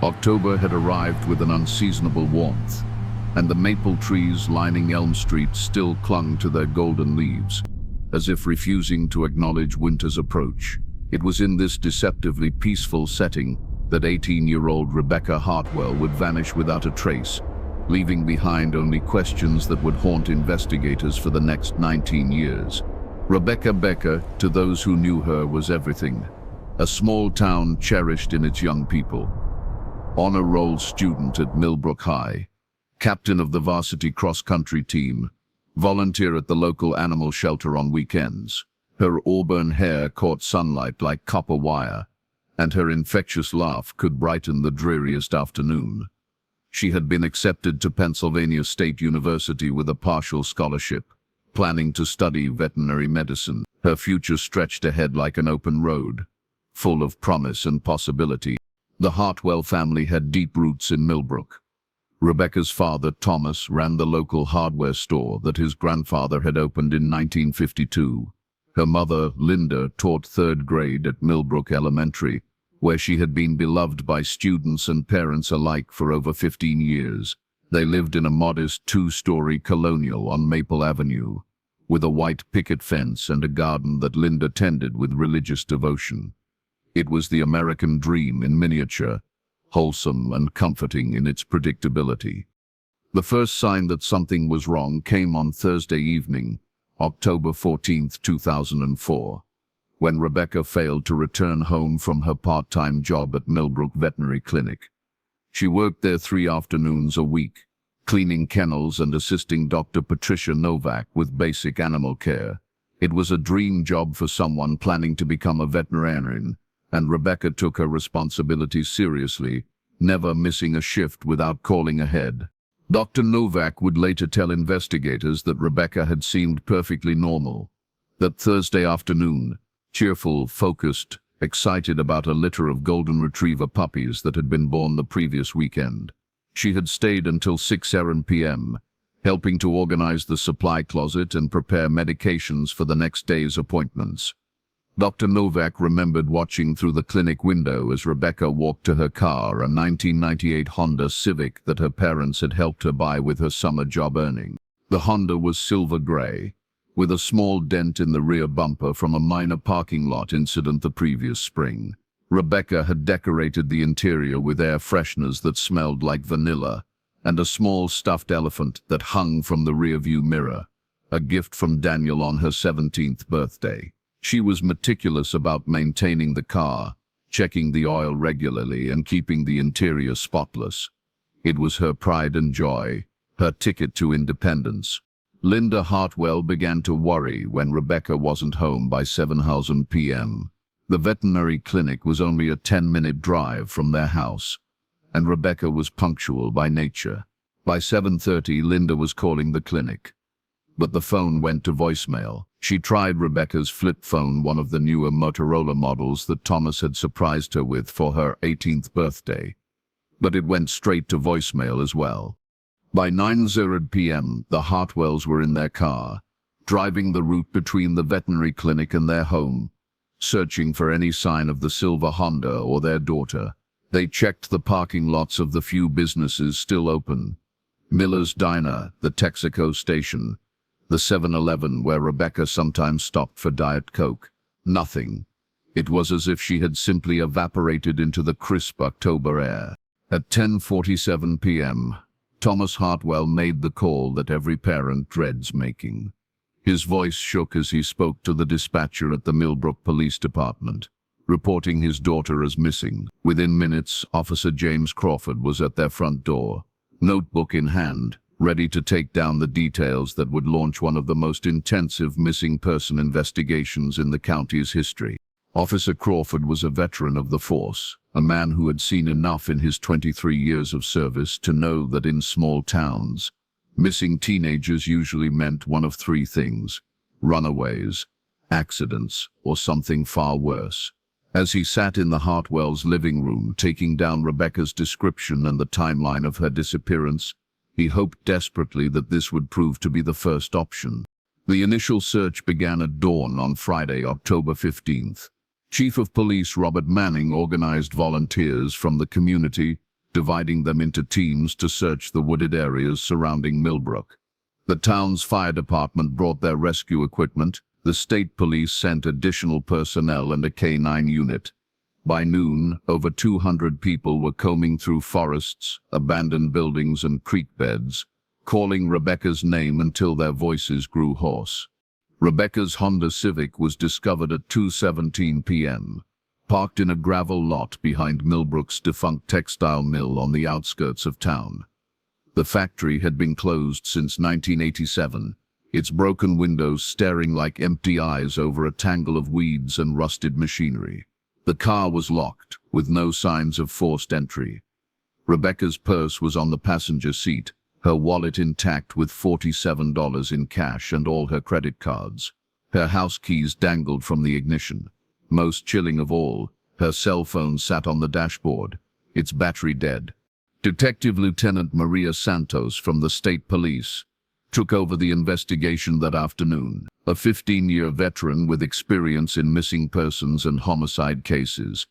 October had arrived with an unseasonable warmth, and the maple trees lining Elm Street still clung to their golden leaves, as if refusing to acknowledge winter's approach. It was in this deceptively peaceful setting that 18-year-old Rebecca Hartwell would vanish without a trace, leaving behind only questions that would haunt investigators for the next 19 years. Rebecca, to those who knew her, was everything. A small town cherished in its young people. Honor roll student at Millbrook High, captain of the varsity cross-country team, volunteer at the local animal shelter on weekends. Her auburn hair caught sunlight like copper wire, and her infectious laugh could brighten the dreariest afternoon. She had been accepted to Pennsylvania State University with a partial scholarship, planning to study veterinary medicine. Her future stretched ahead like an open road, full of promise and possibility. The Hartwell family had deep roots in Millbrook. Rebecca's father, Thomas, ran the local hardware store that his grandfather had opened in 1952. Her mother, Linda, taught third grade at Millbrook Elementary, where she had been beloved by students and parents alike for over 15 years. They lived in a modest two-story colonial on Maple Avenue, with a white picket fence and a garden that Linda tended with religious devotion. It was the American dream in miniature, wholesome and comforting in its predictability. The first sign that something was wrong came on Thursday evening, October 14, 2004, when Rebecca failed to return home from her part-time job at Millbrook Veterinary Clinic. She worked there 3 afternoons a week, cleaning kennels and assisting Dr. Patricia Novak with basic animal care. It was a dream job for someone planning to become a veterinarian, and Rebecca took her responsibilities seriously, never missing a shift without calling ahead. Dr. Novak would later tell investigators that Rebecca had seemed perfectly normal. That Thursday afternoon, cheerful, focused, excited about a litter of golden retriever puppies that had been born the previous weekend. She had stayed until 6 p.m., helping to organize the supply closet and prepare medications for the next day's appointments. Dr. Novak remembered watching through the clinic window as Rebecca walked to her car, a 1998 Honda Civic that her parents had helped her buy with her summer job earning. The Honda was silver gray, with a small dent in the rear bumper from a minor parking lot incident the previous spring. Rebecca had decorated the interior with air fresheners that smelled like vanilla, and a small stuffed elephant that hung from the rearview mirror, a gift from Daniel on her 17th birthday. She was meticulous about maintaining the car, checking the oil regularly and keeping the interior spotless. It was her pride and joy, her ticket to independence. Linda Hartwell began to worry when Rebecca wasn't home by 7 p.m. The veterinary clinic was only a 10-minute drive from their house, and Rebecca was punctual by nature. By 7:30, Linda was calling the clinic, but the phone went to voicemail. She tried Rebecca's flip phone, one of the newer Motorola models that Thomas had surprised her with for her 18th birthday, but it went straight to voicemail as well. By 9:00 p.m., the Hartwells were in their car, driving the route between the veterinary clinic and their home, searching for any sign of the silver Honda or their daughter. They checked the parking lots of the few businesses still open: Miller's Diner, the Texaco station, the 7-Eleven where Rebecca sometimes stopped for Diet Coke. Nothing. It was as if she had simply evaporated into the crisp October air. At 10:47 p.m., Thomas Hartwell made the call that every parent dreads making. His voice shook as he spoke to the dispatcher at the Millbrook Police Department, reporting his daughter as missing. Within minutes, Officer James Crawford was at their front door, notebook in hand, ready to take down the details that would launch one of the most intensive missing person investigations in the county's history. Officer Crawford was a veteran of the force, a man who had seen enough in his 23 years of service to know that in small towns, missing teenagers usually meant one of 3 things: runaways, accidents, or something far worse. As he sat in the Hartwells' living room taking down Rebecca's description and the timeline of her disappearance, he hoped desperately that this would prove to be the first option. The initial search began at dawn on Friday, October 15th. Chief of Police Robert Manning organized volunteers from the community, dividing them into teams to search the wooded areas surrounding Millbrook. The town's fire department brought their rescue equipment. The state police sent additional personnel and a K-9 unit. By noon, over 200 people were combing through forests, abandoned buildings, and creek beds, calling Rebecca's name until their voices grew hoarse. Rebecca's Honda Civic was discovered at 2:17 p.m., parked in a gravel lot behind Millbrook's defunct textile mill on the outskirts of town. The factory had been closed since 1987, its broken windows staring like empty eyes over a tangle of weeds and rusted machinery. The car was locked, with no signs of forced entry. Rebecca's purse was on the passenger seat, her wallet intact with $47 in cash and all her credit cards. Her house keys dangled from the ignition. Most chilling of all, her cell phone sat on the dashboard, its battery dead. Detective Lieutenant Maria Santos from the state police took over the investigation that afternoon. A 15-year veteran with experience in missing persons and homicide cases,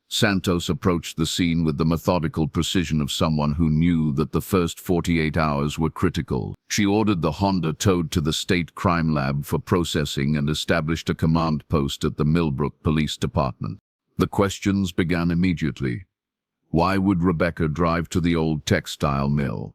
Santos approached the scene with the methodical precision of someone who knew that the first 48 hours were critical. She ordered the Honda towed to the state crime lab for processing and established a command post at the Millbrook Police Department. The questions began immediately. Why would Rebecca drive to the old textile mill?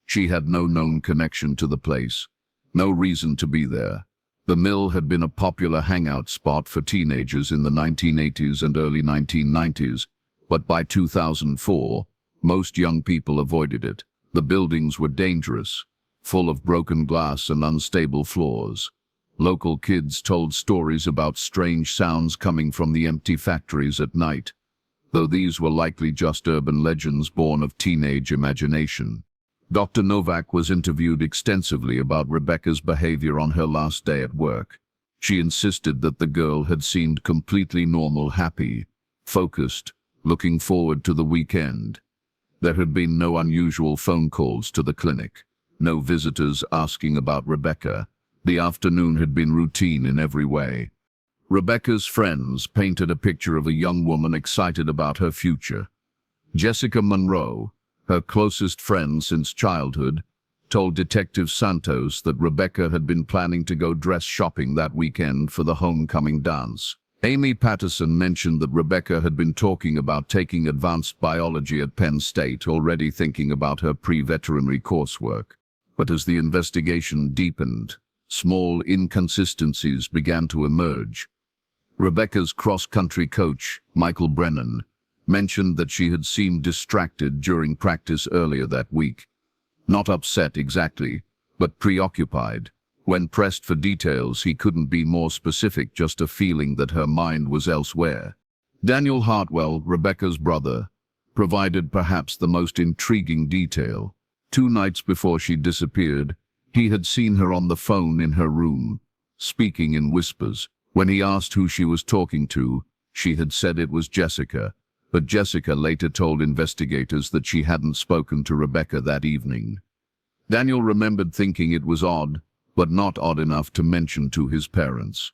She had no known connection to the place, no reason to be there. The mill had been a popular hangout spot for teenagers in the 1980s and early 1990s, but by 2004, most young people avoided it. The buildings were dangerous, full of broken glass and unstable floors. Local kids told stories about strange sounds coming from the empty factories at night, though these were likely just urban legends born of teenage imagination. Dr. Novak was interviewed extensively about Rebecca's behavior on her last day at work. She insisted that the girl had seemed completely normal, happy, focused, looking forward to the weekend. There had been no unusual phone calls to the clinic, no visitors asking about Rebecca. The afternoon had been routine in every way. Rebecca's friends painted a picture of a young woman excited about her future. Jessica Monroe, her closest friend since childhood, told Detective Santos that Rebecca had been planning to go dress shopping that weekend for the homecoming dance. Amy Patterson mentioned that Rebecca had been talking about taking advanced biology at Penn State, already thinking about her pre-veterinary coursework. But as the investigation deepened, small inconsistencies began to emerge. Rebecca's cross-country coach, Michael Brennan, mentioned that she had seemed distracted during practice earlier that week. Not upset exactly, but preoccupied. When pressed for details, he couldn't be more specific, just a feeling that her mind was elsewhere. Daniel Hartwell, Rebecca's brother, provided perhaps the most intriguing detail. 2 nights before she disappeared, he had seen her on the phone in her room, speaking in whispers. When he asked who she was talking to, she had said it was Jessica, but Jessica later told investigators that she hadn't spoken to Rebecca that evening. Daniel remembered thinking it was odd, but not odd enough to mention to his parents.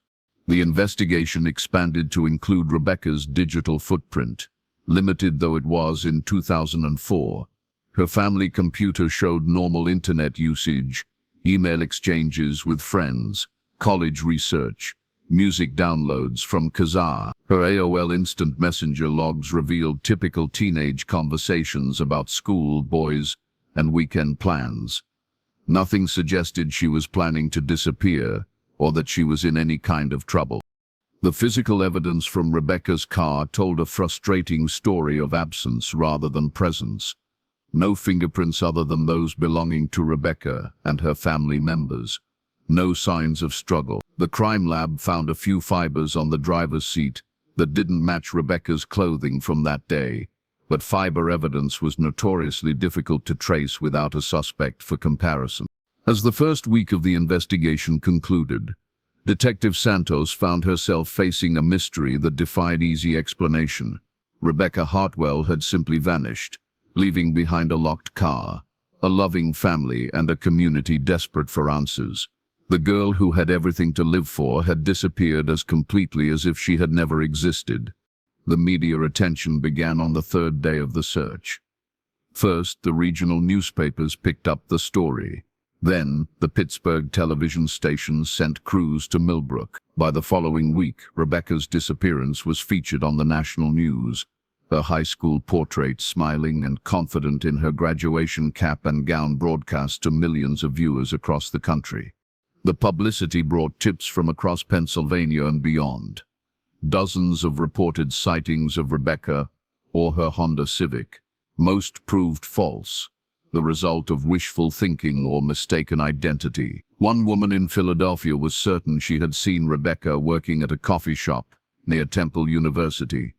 The investigation expanded to include Rebecca's digital footprint, limited though it was in 2004. Her family computer showed normal internet usage, email exchanges with friends, college research, music downloads from Kazaa. Her AOL Instant Messenger logs revealed typical teenage conversations about school, boys, and weekend plans. Nothing suggested she was planning to disappear or that she was in any kind of trouble. The physical evidence from Rebecca's car told a frustrating story of absence rather than presence. No fingerprints other than those belonging to Rebecca and her family members. No signs of struggle. The crime lab found a few fibers on the driver's seat that didn't match Rebecca's clothing from that day, but fiber evidence was notoriously difficult to trace without a suspect for comparison. As the first week of the investigation concluded, Detective Santos found herself facing a mystery that defied easy explanation. Rebecca Hartwell had simply vanished, leaving behind a locked car, a loving family, and a community desperate for answers. The girl who had everything to live for had disappeared as completely as if she had never existed. The media attention began on the 3rd day of the search. First, the regional newspapers picked up the story. Then, the Pittsburgh television stations sent crews to Millbrook. By the following week, Rebecca's disappearance was featured on the national news, her high school portrait smiling and confident in her graduation cap and gown broadcast to millions of viewers across the country. The publicity brought tips from across Pennsylvania and beyond. Dozens of reported sightings of Rebecca or her Honda Civic. Most proved false, the result of wishful thinking or mistaken identity. One woman in Philadelphia was certain she had seen Rebecca working at a coffee shop near Temple University.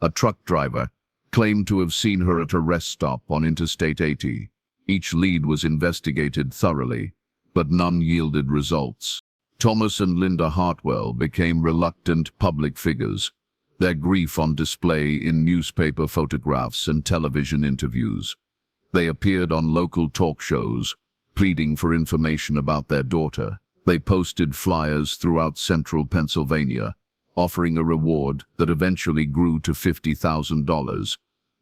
A truck driver claimed to have seen her at a rest stop on Interstate 80. Each lead was investigated thoroughly, but none yielded results. Thomas and Linda Hartwell became reluctant public figures, their grief on display in newspaper photographs and television interviews. They appeared on local talk shows, pleading for information about their daughter. They posted flyers throughout central Pennsylvania, offering a reward that eventually grew to $50,000.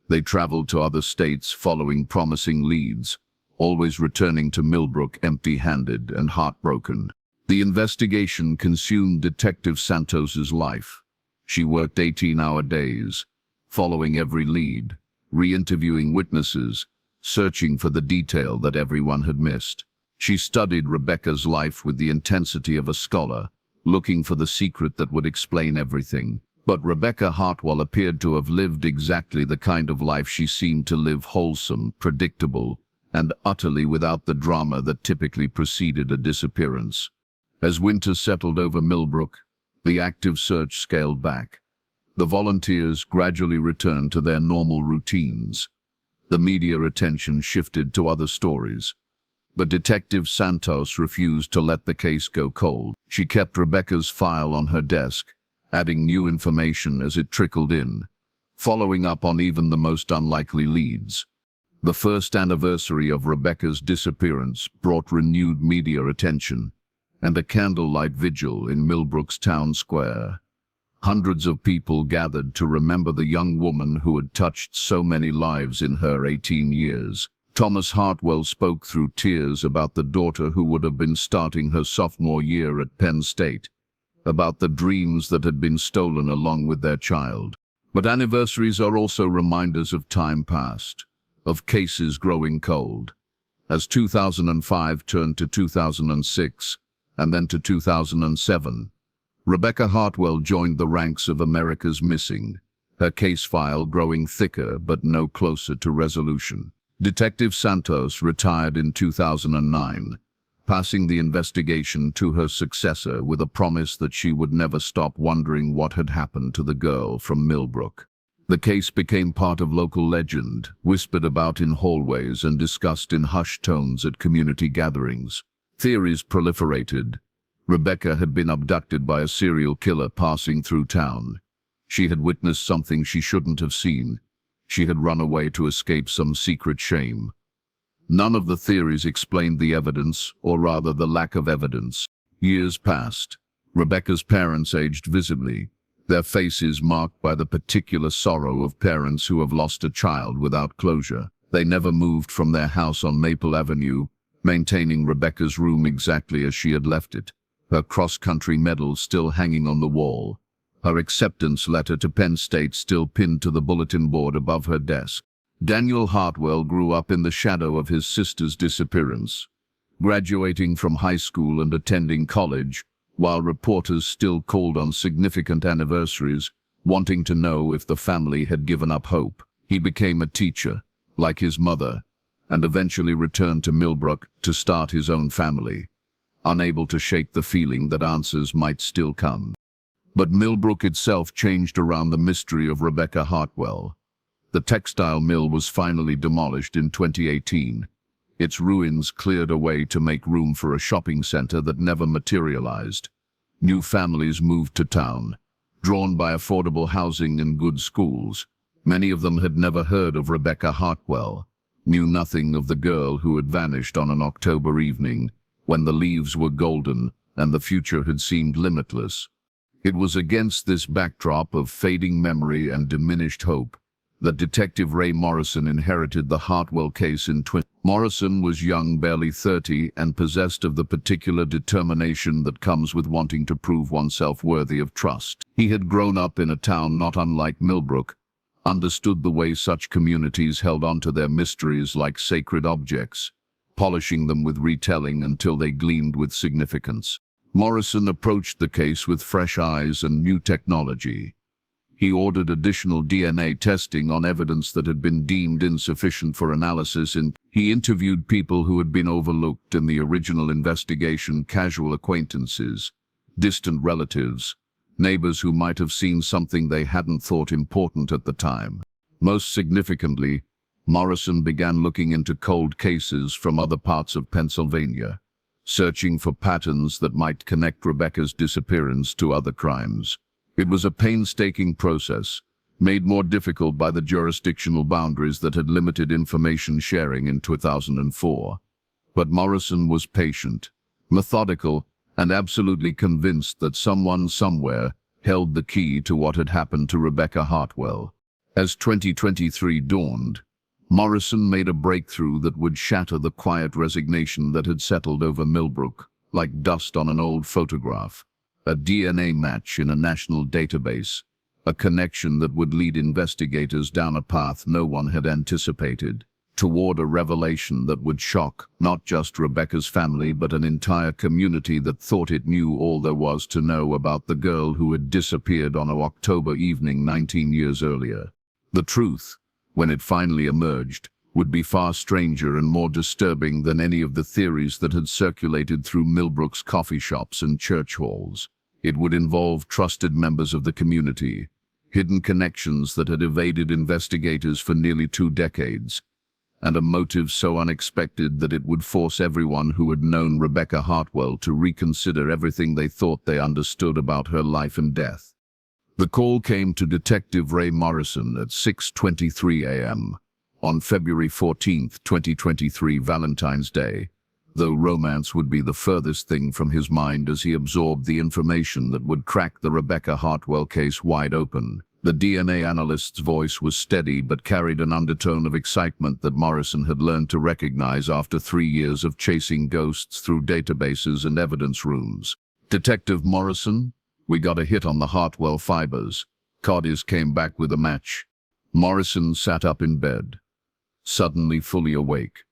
They traveled to other states following promising leads, always returning to Millbrook empty-handed and heartbroken. The investigation consumed Detective Santos's life. She worked 18-hour days, following every lead, re-interviewing witnesses, searching for the detail that everyone had missed. She studied Rebecca's life with the intensity of a scholar, looking for the secret that would explain everything. But Rebecca Hartwell appeared to have lived exactly the kind of life she seemed to live: wholesome, predictable, and utterly without the drama that typically preceded a disappearance. As winter settled over Millbrook, the active search scaled back. The volunteers gradually returned to their normal routines. The media attention shifted to other stories. But Detective Santos refused to let the case go cold. She kept Rebecca's file on her desk, adding new information as it trickled in, following up on even the most unlikely leads. The first anniversary of Rebecca's disappearance brought renewed media attention, and a candlelight vigil in Millbrook's town square. Hundreds of people gathered to remember the young woman who had touched so many lives in her 18 years. Thomas Hartwell spoke through tears about the daughter who would have been starting her sophomore year at Penn State, about the dreams that had been stolen along with their child. But anniversaries are also reminders of time past, of cases growing cold. As 2005 turned to 2006, and then to 2007, Rebecca Hartwell joined the ranks of America's missing, her case file growing thicker but no closer to resolution. Detective Santos retired in 2009, passing the investigation to her successor with a promise that she would never stop wondering what had happened to the girl from Millbrook. The case became part of local legend, whispered about in hallways and discussed in hushed tones at community gatherings. Theories proliferated. Rebecca had been abducted by a serial killer passing through town. She had witnessed something she shouldn't have seen. She had run away to escape some secret shame. None of the theories explained the evidence, or rather the lack of evidence. Years passed. Rebecca's parents aged visibly, their faces marked by the particular sorrow of parents who have lost a child without closure. They never moved from their house on Maple Avenue, maintaining Rebecca's room exactly as she had left it, her cross-country medal still hanging on the wall, her acceptance letter to Penn State still pinned to the bulletin board above her desk. Daniel Hartwell grew up in the shadow of his sister's disappearance, graduating from high school and attending college, while reporters still called on significant anniversaries, wanting to know if the family had given up hope. He became a teacher, like his mother, and eventually returned to Millbrook to start his own family, unable to shake the feeling that answers might still come. But Millbrook itself changed around the mystery of Rebecca Hartwell. The textile mill was finally demolished in 2018. Its ruins cleared away to make room for a shopping center that never materialized. New families moved to town, drawn by affordable housing and good schools. Many of them had never heard of Rebecca Hartwell, knew nothing of the girl who had vanished on an October evening, when the leaves were golden and the future had seemed limitless. It was against this backdrop of fading memory and diminished hope that Detective Ray Morrison inherited the Hartwell case in 20. Morrison was young, barely 30, and possessed of the particular determination that comes with wanting to prove oneself worthy of trust. He had grown up in a town not unlike Millbrook, understood the way such communities held on to their mysteries like sacred objects, polishing them with retelling until they gleamed with significance. Morrison approached the case with fresh eyes and new technology. He ordered additional DNA testing on evidence that had been deemed insufficient for analysis, and he interviewed people who had been overlooked in the original investigation, casual acquaintances, distant relatives, neighbors who might have seen something they hadn't thought important at the time. Most significantly, Morrison began looking into cold cases from other parts of Pennsylvania, searching for patterns that might connect Rebecca's disappearance to other crimes. It was a painstaking process, made more difficult by the jurisdictional boundaries that had limited information sharing in 2004. But Morrison was patient, methodical, and absolutely convinced that someone somewhere held the key to what had happened to Rebecca Hartwell. As 2023 dawned, Morrison made a breakthrough that would shatter the quiet resignation that had settled over Millbrook, like dust on an old photograph. A DNA match in a national database, a connection that would lead investigators down a path no one had anticipated, toward a revelation that would shock not just Rebecca's family but an entire community that thought it knew all there was to know about the girl who had disappeared on an October evening 19 years earlier. The truth, when it finally emerged, would be far stranger and more disturbing than any of the theories that had circulated through Millbrook's coffee shops and church halls. It would involve trusted members of the community, hidden connections that had evaded investigators for nearly 2 decades, and a motive so unexpected that it would force everyone who had known Rebecca Hartwell to reconsider everything they thought they understood about her life and death. The call came to Detective Ray Morrison at 6:23 a.m. on February 14, 2023, Valentine's Day, though romance would be the furthest thing from his mind as he absorbed the information that would crack the Rebecca Hartwell case wide open. The DNA analyst's voice was steady but carried an undertone of excitement that Morrison had learned to recognize after 3 years of chasing ghosts through databases and evidence rooms. "Detective Morrison, we got a hit on the Hartwell fibers." Cardis came back with a match. Morrison sat up in bed, suddenly fully awake.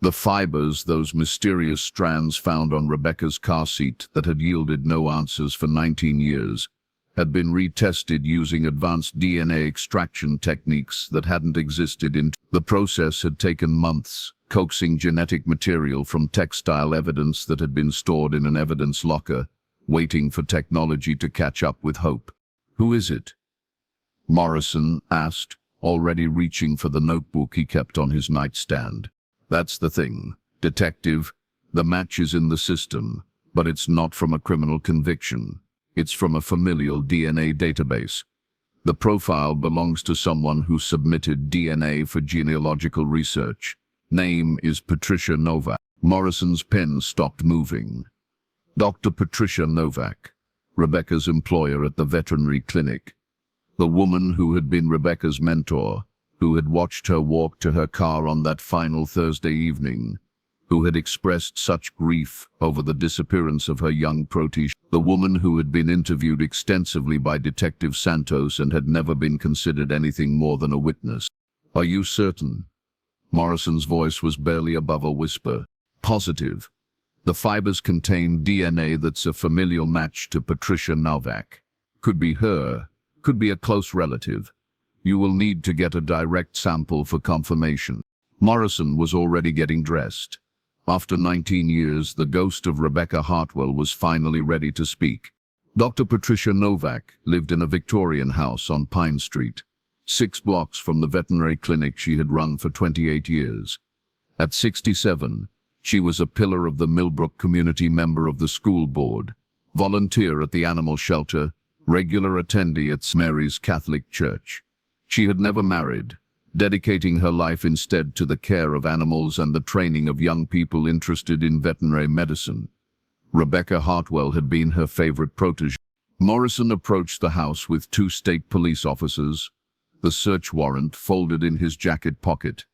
The fibers, those mysterious strands found on Rebecca's car seat that had yielded no answers for 19 years, had been retested using advanced DNA extraction techniques that hadn't existed in. The process had taken months, coaxing genetic material from textile evidence that had been stored in an evidence locker, waiting for technology to catch up with hope. "Who is it?" Morrison asked, already reaching for the notebook he kept on his nightstand. "That's the thing, Detective. The match is in the system, but it's not from a criminal conviction. It's from a familial DNA database. The profile belongs to someone who submitted DNA for genealogical research. Name is Patricia Novak." Morrison's pen stopped moving. Dr. Patricia Novak, Rebecca's employer at the veterinary clinic. The woman who had been Rebecca's mentor, who had watched her walk to her car on that final Thursday evening, who had expressed such grief over the disappearance of her young protégé. The woman who had been interviewed extensively by Detective Santos and had never been considered anything more than a witness. "Are you certain?" Morrison's voice was barely above a whisper. "Positive. The fibers contain DNA that's a familial match to Patricia Novak. Could be her, could be a close relative. You will need to get a direct sample for confirmation." Morrison was already getting dressed. After 19 years, the ghost of Rebecca Hartwell was finally ready to speak. Dr. Patricia Novak lived in a Victorian house on Pine Street, 6 blocks from the veterinary clinic she had run for 28 years. At 67, she was a pillar of the Millbrook community, member of the school board, volunteer at the animal shelter, regular attendee at St. Mary's Catholic Church. She had never married, dedicating her life instead to the care of animals and the training of young people interested in veterinary medicine. Rebecca Hartwell had been her favorite protégé. Morrison approached the house with 2 state police officers, the search warrant folded in his jacket pocket.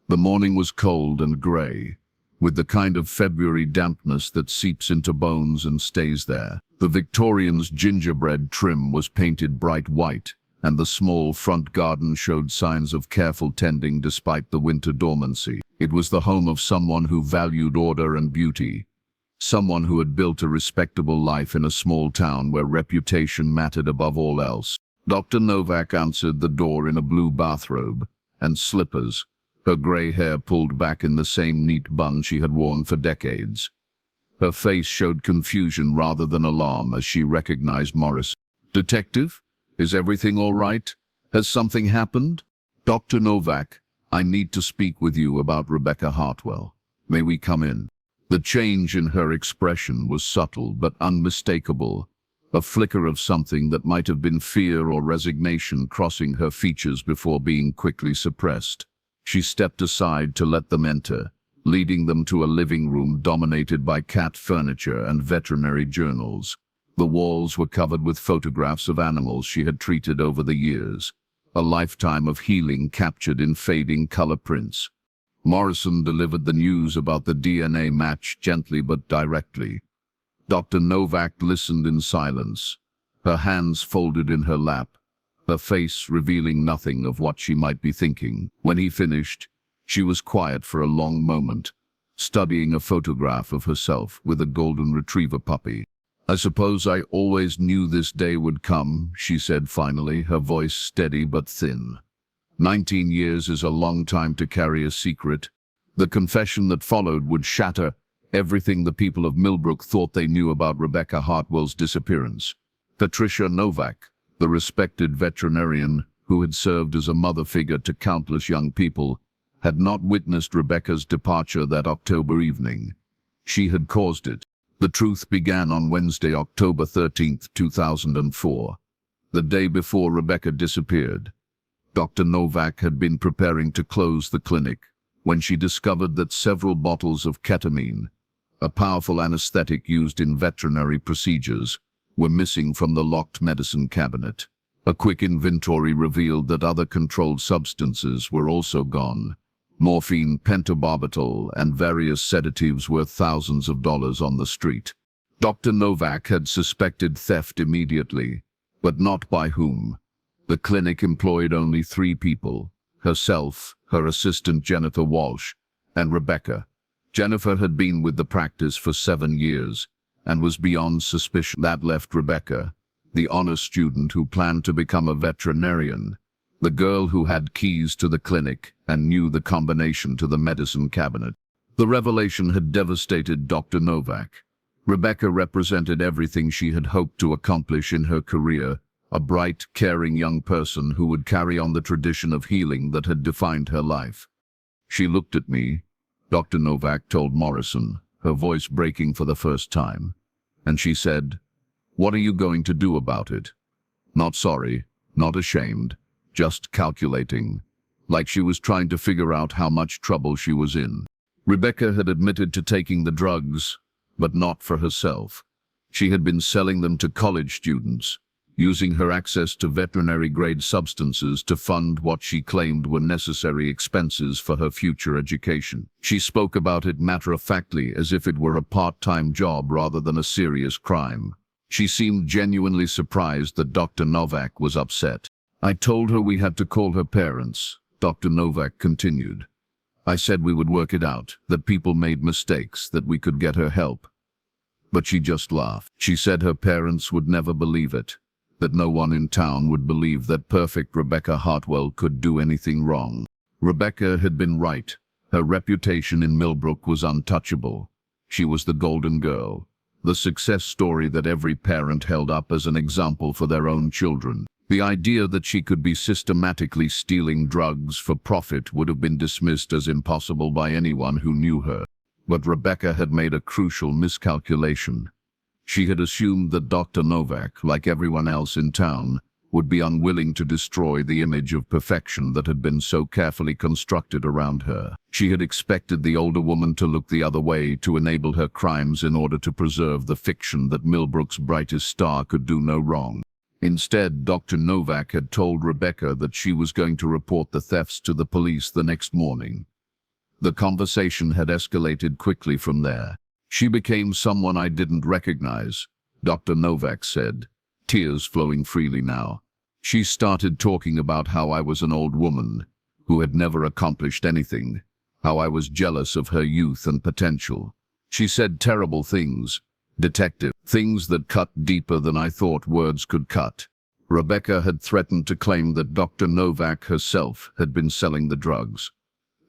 The morning was cold and grey, with the kind of February dampness that seeps into bones and stays there. The Victorian's gingerbread trim was painted bright white, and the small front garden showed signs of careful tending despite the winter dormancy. It was the home of someone who valued order and beauty, someone who had built a respectable life in a small town where reputation mattered above all else. Dr. Novak answered the door in a blue bathrobe and slippers, her grey hair pulled back in the same neat bun she had worn for decades. Her face showed confusion rather than alarm as she recognized Morris. "Detective, is everything all right? Has something happened?" "Dr. Novak, I need to speak with you about Rebecca Hartwell. May we come in?" The change in her expression was subtle but unmistakable, a flicker of something that might have been fear or resignation crossing her features before being quickly suppressed. She stepped aside to let them enter, leading them to a living room dominated by cat furniture and veterinary journals. The walls were covered with photographs of animals she had treated over the years, a lifetime of healing captured in fading color prints. Morrison delivered the news about the DNA match gently but directly. Dr. Novak listened in silence, her hands folded in her lap, her face revealing nothing of what she might be thinking. When he finished, she was quiet for a long moment, studying a photograph of herself with a golden retriever puppy. "I suppose I always knew this day would come," she said finally, her voice steady but thin. 19 years is a long time to carry a secret. The confession that followed would shatter everything the people of Millbrook thought they knew about Rebecca Hartwell's disappearance. Patricia Novak, the respected veterinarian who had served as a mother figure to countless young people, had not witnessed Rebecca's departure that October evening. She had caused it. The truth began on Wednesday, October 13th, 2004, the day before Rebecca disappeared. Dr. Novak had been preparing to close the clinic when she discovered that several bottles of ketamine, a powerful anesthetic used in veterinary procedures, were missing from the locked medicine cabinet. A quick inventory revealed that other controlled substances were also gone. Morphine, pentobarbital, and various sedatives worth thousands of dollars on the street. Dr. Novak had suspected theft immediately, but not by whom. The clinic employed only 3 people: herself, her assistant Jennifer Walsh, and Rebecca. Jennifer had been with the practice for 7 years and was beyond suspicion. That left Rebecca, the honor student who planned to become a veterinarian, the girl who had keys to the clinic and knew the combination to the medicine cabinet. The revelation had devastated Dr. Novak. Rebecca represented everything she had hoped to accomplish in her career, a bright, caring young person who would carry on the tradition of healing that had defined her life. "She looked at me," Dr. Novak told Morrison, her voice breaking for the first time, "and she said, 'What are you going to do about it?' Not sorry, not ashamed, just calculating, like she was trying to figure out how much trouble she was in." Rebecca had admitted to taking the drugs, but not for herself. She had been selling them to college students, using her access to veterinary-grade substances to fund what she claimed were necessary expenses for her future education. She spoke about it matter-of-factly, as if it were a part-time job rather than a serious crime. She seemed genuinely surprised that Dr. Novak was upset. "I told her we had to call her parents," Dr. Novak continued. "I said we would work it out, that people made mistakes, that we could get her help. But she just laughed. She said her parents would never believe it, that no one in town would believe that perfect Rebecca Hartwell could do anything wrong." Rebecca had been right. Her reputation in Millbrook was untouchable. She was the golden girl, the success story that every parent held up as an example for their own children. The idea that she could be systematically stealing drugs for profit would have been dismissed as impossible by anyone who knew her. But Rebecca had made a crucial miscalculation. She had assumed that Dr. Novak, like everyone else in town, would be unwilling to destroy the image of perfection that had been so carefully constructed around her. She had expected the older woman to look the other way to enable her crimes in order to preserve the fiction that Millbrook's brightest star could do no wrong. Instead, Dr. Novak had told Rebecca that she was going to report the thefts to the police the next morning. The conversation had escalated quickly from there. "She became someone I didn't recognize," Dr. Novak said, tears flowing freely now. "She started talking about how I was an old woman who had never accomplished anything, how I was jealous of her youth and potential. She said terrible things, detective, things that cut deeper than I thought words could cut." Rebecca had threatened to claim that Dr. Novak herself had been selling the drugs,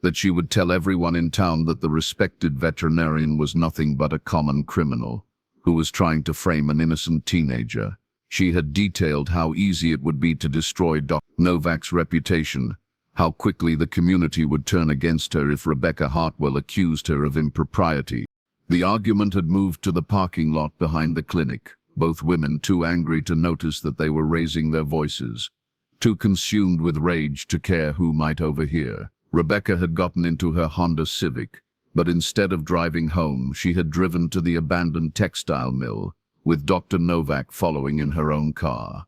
that she would tell everyone in town that the respected veterinarian was nothing but a common criminal who was trying to frame an innocent teenager. She had detailed how easy it would be to destroy Dr. Novak's reputation, how quickly the community would turn against her if Rebecca Hartwell accused her of impropriety. The argument had moved to the parking lot behind the clinic, both women too angry to notice that they were raising their voices, too consumed with rage to care who might overhear. Rebecca had gotten into her Honda Civic, but instead of driving home, she had driven to the abandoned textile mill, with Dr. Novak following in her own car.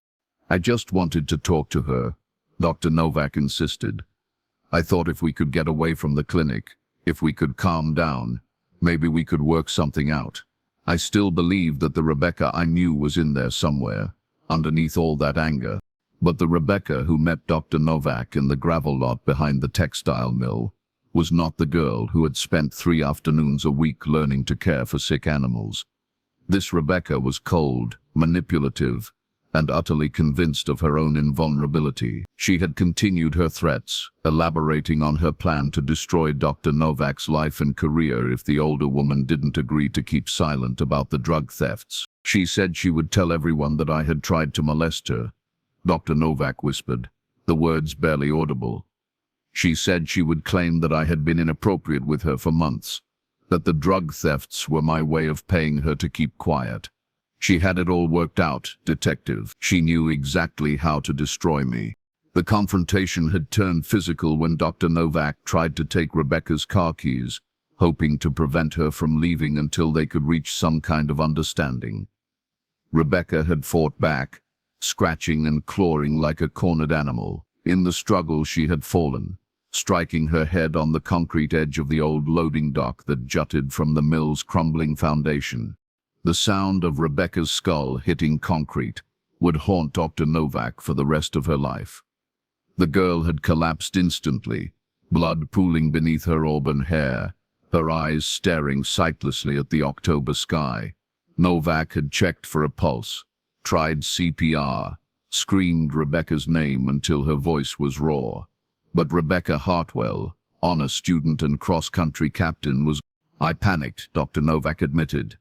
"I just wanted to talk to her," Dr. Novak insisted. "I thought if we could get away from the clinic, if we could calm down, maybe we could work something out." I still believed that the Rebecca I knew was in there somewhere, underneath all that anger. But the Rebecca who met Dr. Novak in the gravel lot behind the textile mill was not the girl who had spent 3 afternoons a week learning to care for sick animals. This Rebecca was cold, manipulative, and utterly convinced of her own invulnerability. She had continued her threats, elaborating on her plan to destroy Dr. Novak's life and career if the older woman didn't agree to keep silent about the drug thefts. "She said she would tell everyone that I had tried to molest her," Dr. Novak whispered, the words barely audible. "She said she would claim that I had been inappropriate with her for months, that the drug thefts were my way of paying her to keep quiet. She had it all worked out, detective. She knew exactly how to destroy me." The confrontation had turned physical when Dr. Novak tried to take Rebecca's car keys, hoping to prevent her from leaving until they could reach some kind of understanding. Rebecca had fought back, scratching and clawing like a cornered animal. In the struggle she had fallen, striking her head on the concrete edge of the old loading dock that jutted from the mill's crumbling foundation. The sound of Rebecca's skull hitting concrete would haunt Dr. Novak for the rest of her life. The girl had collapsed instantly, blood pooling beneath her auburn hair, her eyes staring sightlessly at the October sky. Novak had checked for a pulse, tried CPR, screamed Rebecca's name until her voice was raw. But Rebecca Hartwell, honor student and cross-country captain, was... "I panicked," Dr. Novak admitted.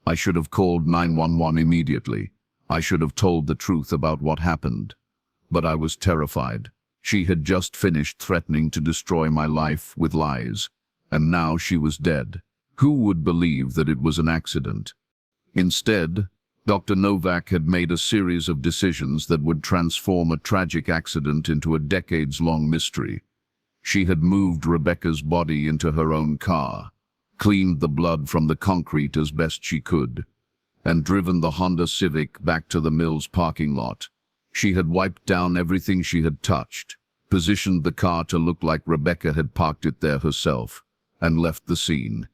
"I should have called 911 immediately. I should have told the truth about what happened. But I was terrified. She had just finished threatening to destroy my life with lies, and now she was dead. Who would believe that it was an accident?" Instead, Dr. Novak had made a series of decisions that would transform a tragic accident into a decades-long mystery. She had moved Rebecca's body into her own car, cleaned the blood from the concrete as best she could, and driven the Honda Civic back to the mill's parking lot. She had wiped down everything she had touched, positioned the car to look like Rebecca had parked it there herself, and left the scene.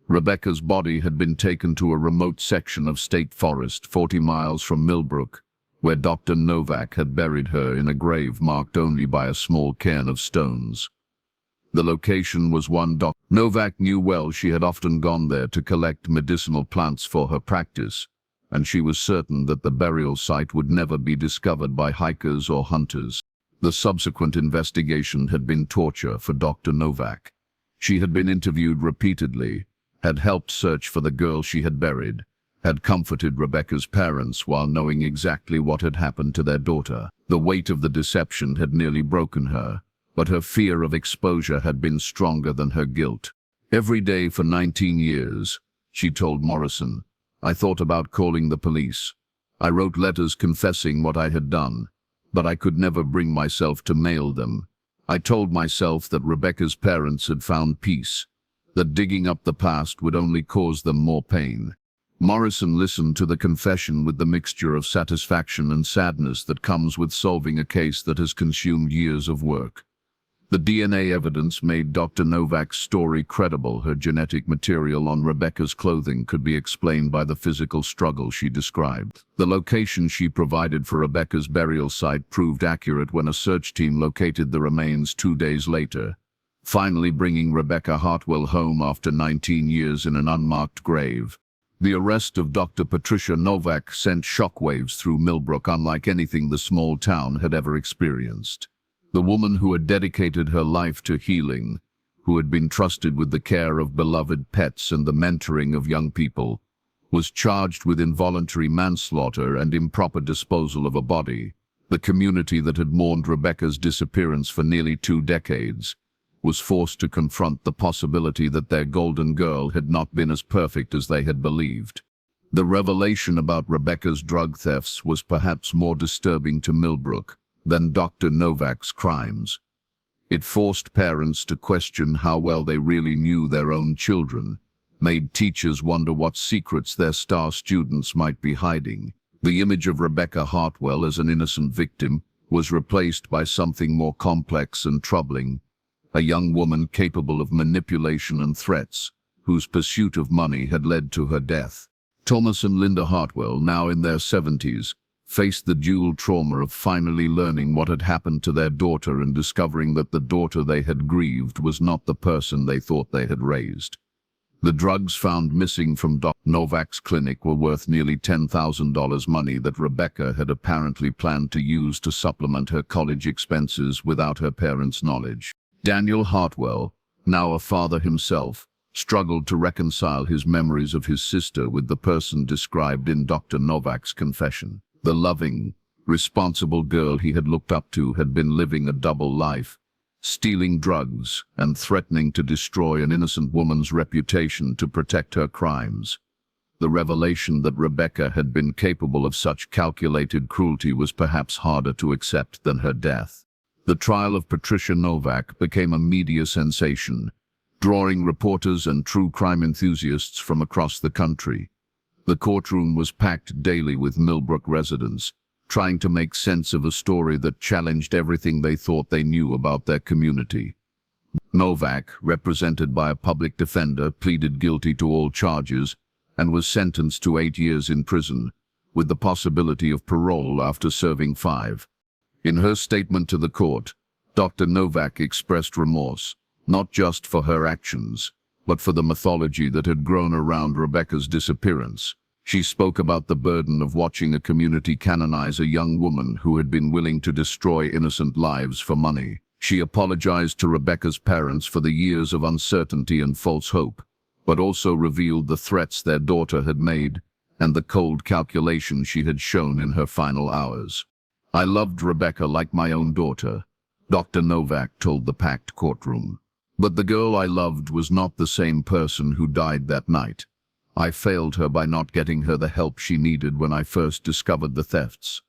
Rebecca's body had been taken to a remote section of state forest 40 miles from Millbrook, where Dr. Novak had buried her in a grave marked only by a small cairn of stones. The location was one Dr. Novak knew well. She had often gone there to collect medicinal plants for her practice, and she was certain that the burial site would never be discovered by hikers or hunters. The subsequent investigation had been torture for Dr. Novak. She had been interviewed repeatedly, had helped search for the girl she had buried, had comforted Rebecca's parents while knowing exactly what had happened to their daughter. The weight of the deception had nearly broken her, but her fear of exposure had been stronger than her guilt. "Every day for 19 years, she told Morrison, I thought about calling the police. I wrote letters confessing what I had done, but I could never bring myself to mail them. I told myself that Rebecca's parents had found peace, that digging up the past would only cause them more pain. Morrison listened to the confession with the mixture of satisfaction and sadness that comes with solving a case that has consumed years of work. The DNA evidence made Dr. Novak's story credible. Her genetic material on Rebecca's clothing could be explained by the physical struggle she described. The location she provided for Rebecca's burial site proved accurate when a search team located the remains 2 days later, finally bringing Rebecca Hartwell home after 19 years in an unmarked grave. The arrest of Dr. Patricia Novak sent shockwaves through Millbrook unlike anything the small town had ever experienced. The woman who had dedicated her life to healing, who had been trusted with the care of beloved pets and the mentoring of young people, was charged with involuntary manslaughter and improper disposal of a body. The community that had mourned Rebecca's disappearance for nearly 2 decades was forced to confront the possibility that their golden girl had not been as perfect as they had believed. The revelation about Rebecca's drug thefts was perhaps more disturbing to Millbrook than Dr. Novak's crimes. It forced parents to question how well they really knew their own children, made teachers wonder what secrets their star students might be hiding. The image of Rebecca Hartwell as an innocent victim was replaced by something more complex and troubling, a young woman capable of manipulation and threats, whose pursuit of money had led to her death. Thomas and Linda Hartwell, now in their 70s, faced the dual trauma of finally learning what had happened to their daughter and discovering that the daughter they had grieved was not the person they thought they had raised. The drugs found missing from Dr. Novak's clinic were worth nearly $10,000, money that Rebecca had apparently planned to use to supplement her college expenses without her parents' knowledge. Daniel Hartwell, now a father himself, struggled to reconcile his memories of his sister with the person described in Dr. Novak's confession. The loving, responsible girl he had looked up to had been living a double life, stealing drugs and threatening to destroy an innocent woman's reputation to protect her crimes. The revelation that Rebecca had been capable of such calculated cruelty was perhaps harder to accept than her death. The trial of Patricia Novak became a media sensation, drawing reporters and true crime enthusiasts from across the country. The courtroom was packed daily with Millbrook residents, trying to make sense of a story that challenged everything they thought they knew about their community. Novak, represented by a public defender, pleaded guilty to all charges and was sentenced to 8 years in prison, with the possibility of parole after serving 5. In her statement to the court, Dr. Novak expressed remorse, not just for her actions, but for the mythology that had grown around Rebecca's disappearance. She spoke about the burden of watching a community canonize a young woman who had been willing to destroy innocent lives for money. She apologized to Rebecca's parents for the years of uncertainty and false hope, but also revealed the threats their daughter had made and the cold calculation she had shown in her final hours. "I loved Rebecca like my own daughter," Dr. Novak told the packed courtroom. "But the girl I loved was not the same person who died that night. I failed her by not getting her the help she needed when I first discovered the thefts.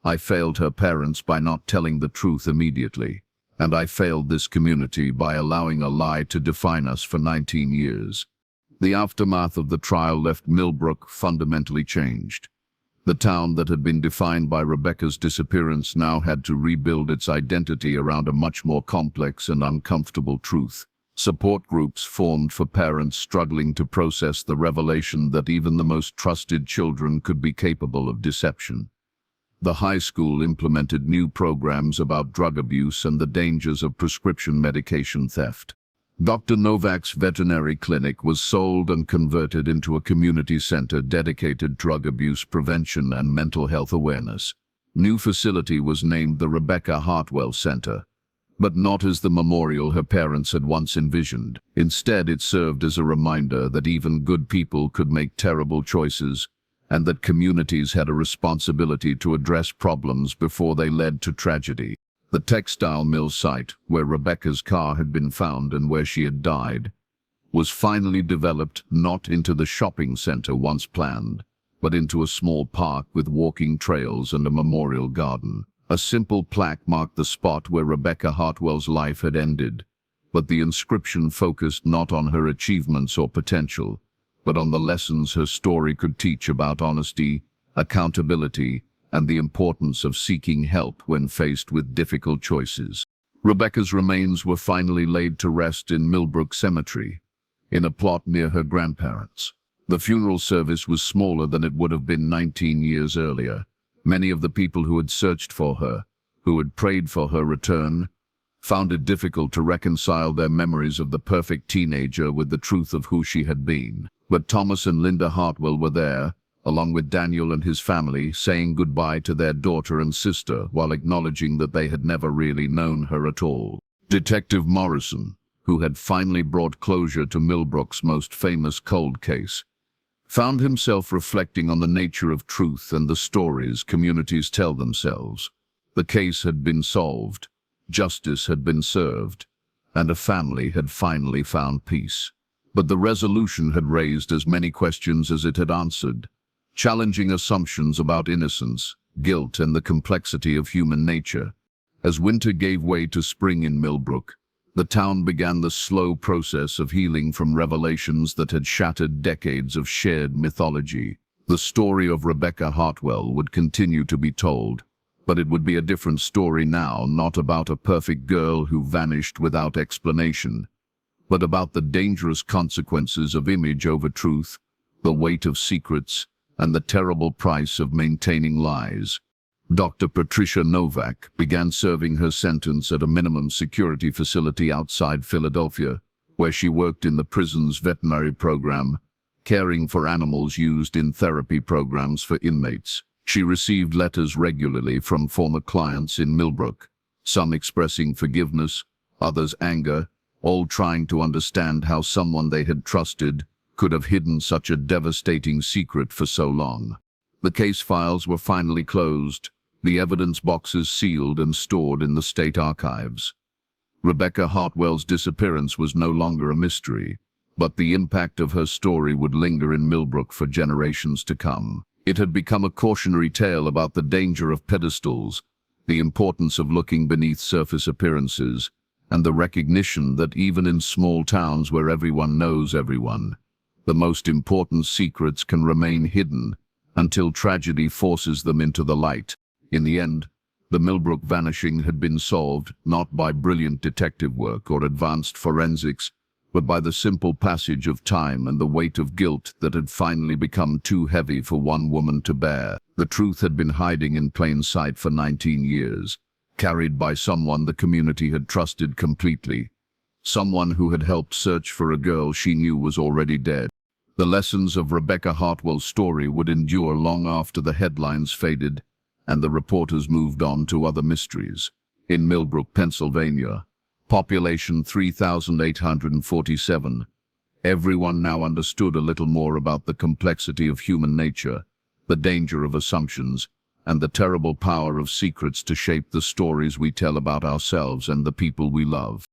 I failed her parents by not telling the truth immediately. And I failed this community by allowing a lie to define us for 19 years. The aftermath of the trial left Millbrook fundamentally changed. The town that had been defined by Rebecca's disappearance now had to rebuild its identity around a much more complex and uncomfortable truth. Support groups formed for parents struggling to process the revelation that even the most trusted children could be capable of deception. The high school implemented new programs about drug abuse and the dangers of prescription medication theft. Dr. Novak's veterinary clinic was sold and converted into a community center dedicated to drug abuse prevention and mental health awareness. New facility was named the Rebecca Hartwell Center, but not as the memorial her parents had once envisioned. Instead, it served as a reminder that even good people could make terrible choices, and that communities had a responsibility to address problems before they led to tragedy. The textile mill site, where Rebecca's car had been found and where she had died, was finally developed not into the shopping center once planned, but into a small park with walking trails and a memorial garden. A simple plaque marked the spot where Rebecca Hartwell's life had ended, but the inscription focused not on her achievements or potential, but on the lessons her story could teach about honesty, accountability, and the importance of seeking help when faced with difficult choices. Rebecca's remains were finally laid to rest in Millbrook Cemetery, in a plot near her grandparents'. The funeral service was smaller than it would have been 19 years earlier. Many of the people who had searched for her, who had prayed for her return, found it difficult to reconcile their memories of the perfect teenager with the truth of who she had been. But Thomas and Linda Hartwell were there, along with Daniel and his family, saying goodbye to their daughter and sister while acknowledging that they had never really known her at all. Detective Morrison, who had finally brought closure to Millbrook's most famous cold case, found himself reflecting on the nature of truth and the stories communities tell themselves. The case had been solved, justice had been served, and a family had finally found peace. But the resolution had raised as many questions as it had answered, challenging assumptions about innocence, guilt, and the complexity of human nature. As winter gave way to spring in Millbrook, the town began the slow process of healing from revelations that had shattered decades of shared mythology. The story of Rebecca Hartwell would continue to be told, but it would be a different story now, not about a perfect girl who vanished without explanation, but about the dangerous consequences of image over truth, the weight of secrets, and the terrible price of maintaining lies. Dr. Patricia Novak began serving her sentence at a minimum security facility outside Philadelphia, where she worked in the prison's veterinary program, caring for animals used in therapy programs for inmates. She received letters regularly from former clients in Millbrook, some expressing forgiveness, others anger, all trying to understand how someone they had trusted could have hidden such a devastating secret for so long. The case files were finally closed, the evidence boxes sealed and stored in the state archives. Rebecca Hartwell's disappearance was no longer a mystery, but the impact of her story would linger in Millbrook for generations to come. It had become a cautionary tale about the danger of pedestals, the importance of looking beneath surface appearances, and the recognition that even in small towns where everyone knows everyone, the most important secrets can remain hidden until tragedy forces them into the light. In the end, the Millbrook vanishing had been solved not by brilliant detective work or advanced forensics, but by the simple passage of time and the weight of guilt that had finally become too heavy for one woman to bear. The truth had been hiding in plain sight for 19 years, carried by someone the community had trusted completely, someone who had helped search for a girl she knew was already dead. The lessons of Rebecca Hartwell's story would endure long after the headlines faded and the reporters moved on to other mysteries. In Millbrook, Pennsylvania, population 3,847, everyone now understood a little more about the complexity of human nature, the danger of assumptions, and the terrible power of secrets to shape the stories we tell about ourselves and the people we love.